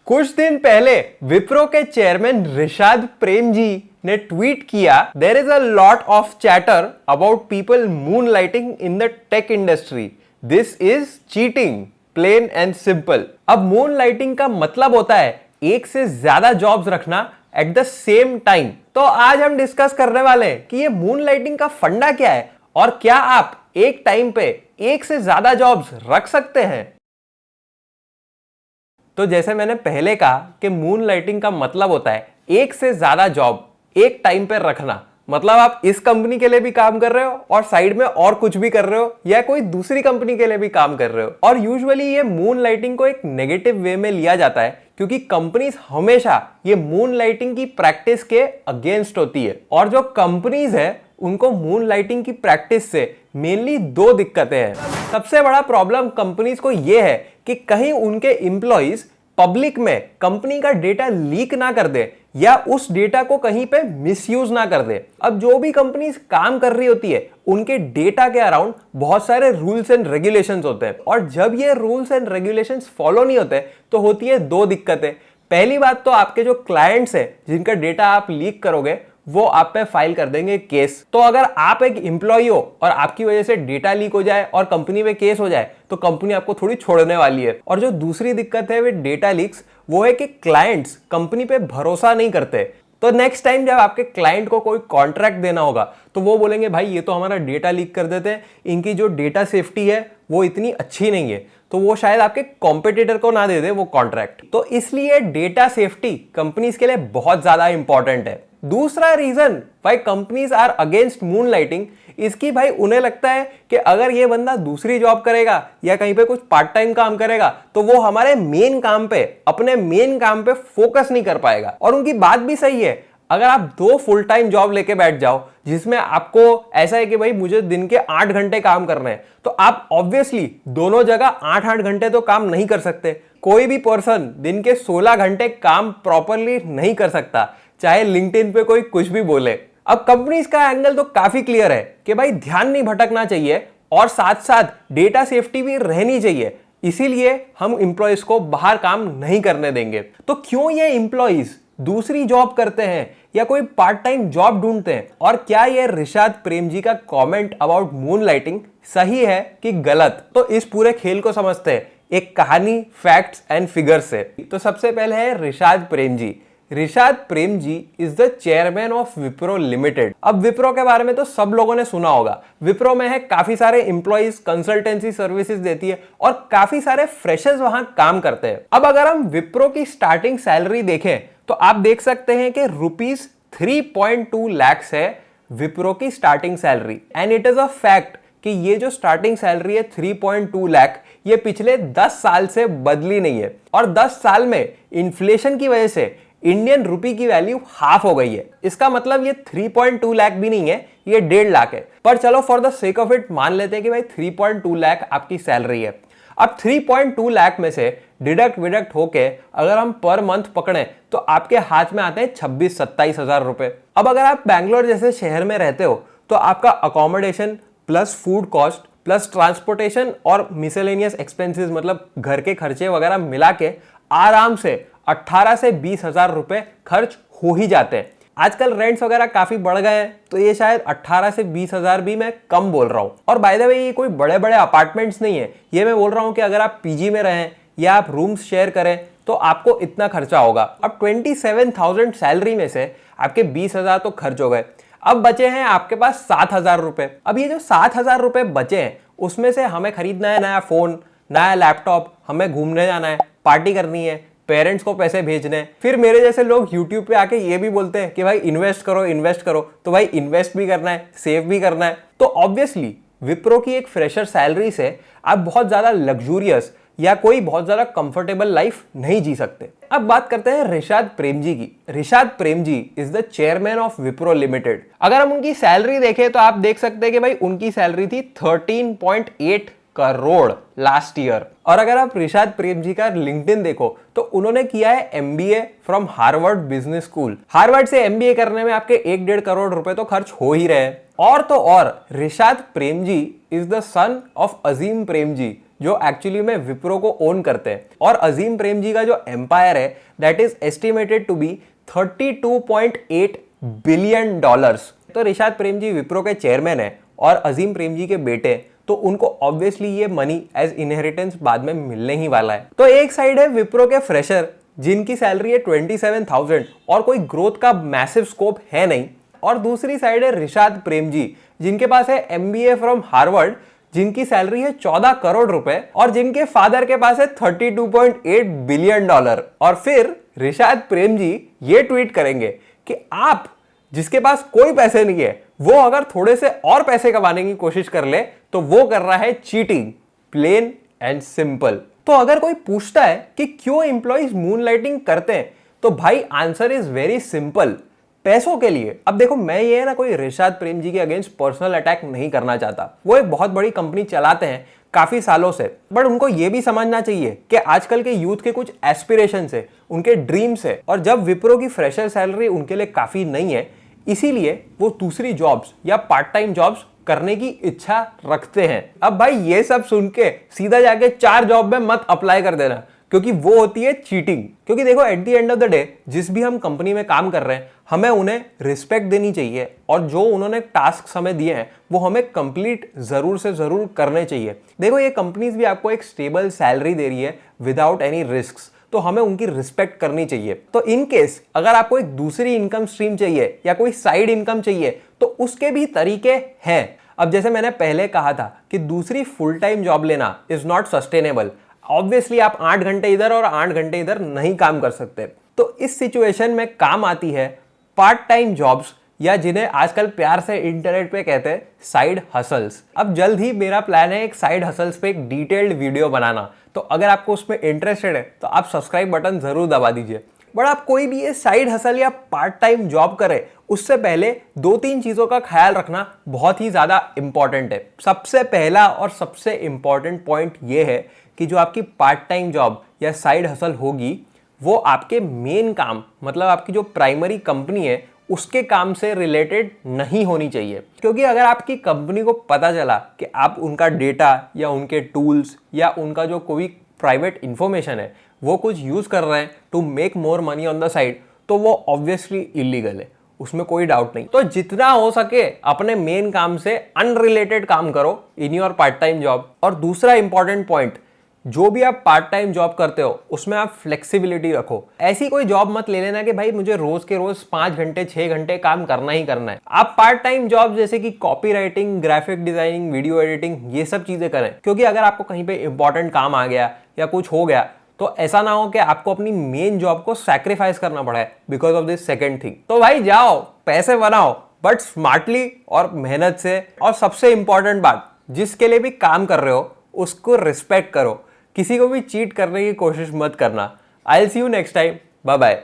कुछ दिन पहले विप्रो के चेयरमैन रिशाद प्रेम जी ने ट्वीट किया, there is a lot of chatter about people moonlighting in the tech industry, this is cheating, plain and simple. अब moonlighting का मतलब होता है एक से ज्यादा जॉब्स रखना एट द सेम टाइम। तो आज हम डिस्कस करने वाले हैं कि ये मून लाइटिंग का फंडा क्या है और क्या आप एक टाइम पे एक से ज्यादा जॉब्स रख सकते हैं। तो जैसे मैंने पहले कहा कि मून लाइटिंग का मतलब होता है एक से ज्यादा जॉब एक टाइम पे रखना। मतलब आप इस कंपनी के लिए भी काम कर रहे हो और साइड में और कुछ भी कर रहे हो या कोई दूसरी कंपनी के लिए भी काम कर रहे हो। और यूजुअली ये मून लाइटिंग को एक नेगेटिव वे में लिया जाता है क्योंकि कंपनीज हमेशा ये मून लाइटिंग की प्रैक्टिस के अगेंस्ट होती है। और जो कंपनीज है उनको मून लाइटिंग की प्रैक्टिस से मेनली दो दिक्कतें हैं। सबसे बड़ा प्रॉब्लम कंपनीज को यह है कि कहीं उनके एम्प्लॉइज पब्लिक में कंपनी का डेटा लीक ना कर दे या उस डेटा को कहीं पे मिसयूज ना कर दे। अब जो भी कंपनीज काम कर रही होती है उनके डेटा के अराउंड बहुत सारे रूल्स एंड रेगुलेशंस होते हैं और जब ये रूल्स एंड रेगुलेशंस फॉलो नहीं होते तो होती है दो दिक्कतें। पहली बात तो आपके जो क्लाइंट्स हैं जिनका डेटा आप लीक करोगे वो आप पे फाइल कर देंगे केस। तो अगर आप एक एम्प्लॉय हो और आपकी वजह से डेटा लीक हो जाए और कंपनी पे केस हो जाए तो कंपनी आपको थोड़ी छोड़ने वाली है। और जो दूसरी दिक्कत है विद डेटा लीक्स वो है कि क्लाइंट्स कंपनी पे भरोसा नहीं करते। तो नेक्स्ट टाइम जब आपके क्लाइंट को कोई कॉन्ट्रैक्ट देना होगा तो वो बोलेंगे भाई ये तो हमारा डेटा लीक कर देते हैं, इनकी जो डेटा सेफ्टी है वो इतनी अच्छी नहीं है, तो वो शायद आपके कॉम्पिटिटर को ना दे दे वो कॉन्ट्रैक्ट। तो इसलिए डेटा सेफ्टी कंपनीज के लिए बहुत ज्यादा इंपॉर्टेंट है। दूसरा रीजन भाई companies are against moonlighting इसकी भाई उन्हें लगता है कि अगर ये बंदा दूसरी जॉब करेगा या कहीं पे कुछ पार्ट टाइम काम करेगा तो वो हमारे मेन काम पे अपने मेन काम पे फोकस नहीं कर पाएगा। और उनकी बात भी सही है। अगर आप दो फुल टाइम जॉब लेके बैठ जाओ जिसमें आपको ऐसा है कि भाई मुझे दिन के 8 घंटे काम करने हैं तो आप ऑब्वियसली दोनों जगह 8-8 घंटे तो काम नहीं कर सकते। कोई भी पर्सन दिन के 16 घंटे काम प्रॉपरली नहीं कर सकता चाहे लिंक्डइन पे कोई कुछ भी बोले। अब कंपनीज का एंगल तो काफी क्लियर है कि भाई ध्यान नहीं भटकना चाहिए और साथ साथ डेटा सेफ्टी भी रहनी चाहिए, इसीलिए हम एम्प्लॉइज को बाहर काम नहीं करने देंगे। तो क्यों ये एम्प्लॉइज दूसरी जॉब करते हैं या कोई पार्ट टाइम जॉब ढूंढते हैं और क्या ये रिशाद प्रेम जी का कमेंट अबाउट मून लाइटिंग सही है कि गलत? तो इस पूरे खेल को समझते हैं एक कहानी, फैक्ट्स एंड फिगर्स से। तो सबसे पहले है Rishad Prem ji. Rishad Prem ji is the chairman of Wipro limited. अब विप्रो के बारे में तो सब लोगों ने सुना होगा। विप्रो में है काफी सारे एम्प्लॉइज कंसल्टेंसी सर्विसेज देती है और काफी सारे फ्रेशर्स वहां काम करते हैं। अब अगर हम विप्रो की स्टार्टिंग सैलरी देखें तो आप देख सकते हैं कि रुपीज 3.2 लाख है विप्रो की starting salary. And it is a fact कि ये जो स्टार्टिंग सैलरी है 3.2 लाख ये पिछले 10 साल से बदली नहीं है और 10 साल में इन्फ्लेशन की वजह से इंडियन रुपी की वैल्यू हाफ हो गई है। इसका मतलब ये 3.2 लाख भी नहीं है, ये 1.5 लाख है। पर चलो for the sake of it मान लेते हैं कि भाई 3.2 लाख आपकी सैलरी है। अब 3.2 लाख में से डिडक्ट विडक्ट होके अगर हम पर मंथ पकड़े तो आपके हाथ में आते हैं 26-27 हजार रुपए। अब अगर आप बैंगलोर जैसे शहर में रहते हो तो आपका accommodation plus food cost plus transportation और मिसेलेनियस एक्सपेंसेस मतलब घर के खर्चे वगैरह मिला के आराम से 18 से 20 हजार रुपए खर्च हो ही जाते हैं। आजकल रेंट्स वगैरह काफी बढ़ गए हैं तो ये शायद 18 से 20 हजार भी मैं कम बोल रहा हूं। और बाय द वे ये कोई बड़े बड़े अपार्टमेंट्स नहीं है, ये मैं बोल रहा हूं कि अगर आप पीजी में रहें या आप रूम्स शेयर करें तो आपको इतना खर्चा होगा। अब 27,000 सैलरी में से आपके 20 हजार तो खर्च हो गए, अब बचे हैं आपके पास 7,000 रुपए। अब ये जो 7,000 रुपए बचे हैं उसमें से हमें खरीदना है नया फोन, नया लैपटॉप, हमें घूमने जाना है, पार्टी करनी है, पेरेंट्स को पैसे भेजने। फिर मेरे जैसे लोग यूट्यूब पे आके ये भी बोलते हैं कि भाई इन्वेस्ट करो, तो भाई इन्वेस्ट भी करना है, सेव भी करना है। तो ऑब्वियसली विप्रो की एक फ्रेशर सैलरी से आप बहुत ज्यादा लग्जूरियस या कोई बहुत ज्यादा कंफर्टेबल लाइफ नहीं जी सकते। अब बात करते हैं रिशाद प्रेम जी की। Rishad Prem ji is the chairman of Wipro limited. अगर हम उनकी सैलरी देखें तो आप देख सकते हैं कि भाई उनकी सैलरी थी 13.8 करोड़ लास्ट ईयर। और अगर आप रिशाद प्रेम जी का लिंक्डइन देखो तो उन्होंने किया है MBA from Harvard business school. Harvard से एमबीए करने में आपके 1-1.5 करोड़ रुपए तो खर्च हो ही रहे हैं। और तो और Rishad Prem ji is the son of अजीम प्रेम जी जो एक्चुअली में विप्रो को ओन करते हैं। और अजीम प्रेमजी का जो एम्पायर है that is estimated to be 32.8 billion dollars. तो रिशाद प्रेमजी विप्रो के चेयरमैन है और अजीम प्रेमजी के बेटे, तो उनको ऑब्वियसली ये मनी एज इनहेरिटेंस बाद में मिलने ही वाला है। तो एक साइड है विप्रो के फ्रेशर जिनकी सैलरी है 27,000 और कोई ग्रोथ का मैसिव स्कोप है नहीं, और दूसरी साइड है रिशाद प्रेमजी जिनके पास है MBA फ्रॉम हार्वर्ड, जिनकी सैलरी है 14 करोड़ रुपए और जिनके फादर के पास है 32.8 बिलियन डॉलर। और फिर रिशाद प्रेमजी ये ट्वीट करेंगे कि आप जिसके पास कोई पैसे नहीं है वो अगर थोड़े से और पैसे कमाने की कोशिश कर ले तो वो कर रहा है चीटिंग, प्लेन एंड सिंपल। तो अगर कोई पूछता है कि क्यों एम्प्लॉइज मूनलाइटिंग करते हैं, तो भाई आंसर इज वेरी सिंपल, पैसों के लिए। अब देखो, मैं ये ना कोई रिशाद प्रेमजी के अगेंस्ट पर्सनल अटैक नहीं करना चाहता, वो एक बहुत बड़ी कंपनी चलाते हैं काफी सालों से, बट उनको ये भी समझना चाहिए कि आजकल के यूथ के कुछ एस्पिरेशंस है, उनके ड्रीम्स है, और जब विप्रो की फ्रेशर सैलरी उनके लिए काफी नहीं है, इसीलिए वो दूसरी जॉब्स या पार्ट टाइम जॉब्स करने की इच्छा रखते हैं। अब भाई ये सब सुन के सीधा जाके 4 जॉब में मत अप्लाई कर देना, क्योंकि वो होती है चीटिंग। क्योंकि देखो, at the end of the day जिस भी हम कंपनी में काम कर रहे हैं हमें उन्हें रिस्पेक्ट देनी चाहिए, और जो उन्होंने टास्क हमें दिए हैं वो हमें कंप्लीट जरूर से जरूर करने चाहिए। देखो, ये कंपनीज भी आपको एक स्टेबल सैलरी दे रही है विदाउट एनी रिस्क, तो हमें उनकी रिस्पेक्ट करनी चाहिए। तो इन केस अगर आपको एक दूसरी इनकम स्ट्रीम चाहिए या कोई साइड इनकम चाहिए तो उसके भी तरीके हैं। अब जैसे मैंने पहले कहा था कि दूसरी फुल टाइम जॉब लेना इज नॉट सस्टेनेबल। ऑब्वियसली आप 8 घंटे इधर और 8 घंटे इधर नहीं काम कर सकते, तो इस सिचुएशन में काम आती है पार्ट टाइम जॉब्स, या जिन्हें आजकल प्यार से इंटरनेट पे कहते हैं साइड हसल्स। अब जल्द ही मेरा प्लान है एक साइड हसल्स पे एक डिटेल्ड वीडियो बनाना, तो अगर आपको उसमें इंटरेस्टेड है तो आप सब्सक्राइब बटन जरूर दबा दीजिए। बट आप कोई भी ये साइड हसल या पार्ट टाइम जॉब करें उससे पहले 2-3 चीजों का ख्याल रखना बहुत ही ज्यादा इंपॉर्टेंट है। सबसे पहला और सबसे इंपॉर्टेंट पॉइंट ये है कि जो आपकी पार्ट टाइम जॉब या साइड हसल होगी वो आपके मेन काम, मतलब आपकी जो प्राइमरी कंपनी है उसके काम से रिलेटेड नहीं होनी चाहिए। क्योंकि अगर आपकी कंपनी को पता चला कि आप उनका डेटा या उनके टूल्स या उनका जो कोई प्राइवेट इंफॉर्मेशन है वो कुछ यूज कर रहे हैं to make more money on the side, तो वो ऑब्वियसली इलीगल है, उसमें कोई डाउट नहीं। तो जितना हो सके अपने मेन काम से अनरिलेटेड काम करो in your part time job. और दूसरा इंपॉर्टेंट पॉइंट, जो भी आप पार्ट टाइम जॉब करते हो उसमें आप फ्लेक्सिबिलिटी रखो। ऐसी कोई जॉब मत ले लेना कि भाई मुझे रोज के रोज 5 घंटे 6 घंटे काम करना ही करना है। आप पार्ट टाइम जॉब जैसे कि copy writing, graphic designing, video editing, ये सब चीजें करें, क्योंकि अगर आपको कहीं पे इंपॉर्टेंट काम आ गया या कुछ हो गया तो ऐसा ना हो कि आपको अपनी मेन जॉब को सैक्रिफाइस करना पड़े because of this second thing. तो भाई जाओ, पैसे बनाओ, बट स्मार्टली और मेहनत से। और सबसे इंपॉर्टेंट बात, जिसके लिए भी काम कर रहे हो उसको रिस्पेक्ट करो, किसी को भी चीट करने की कोशिश मत करना। I will see you next time, bye bye.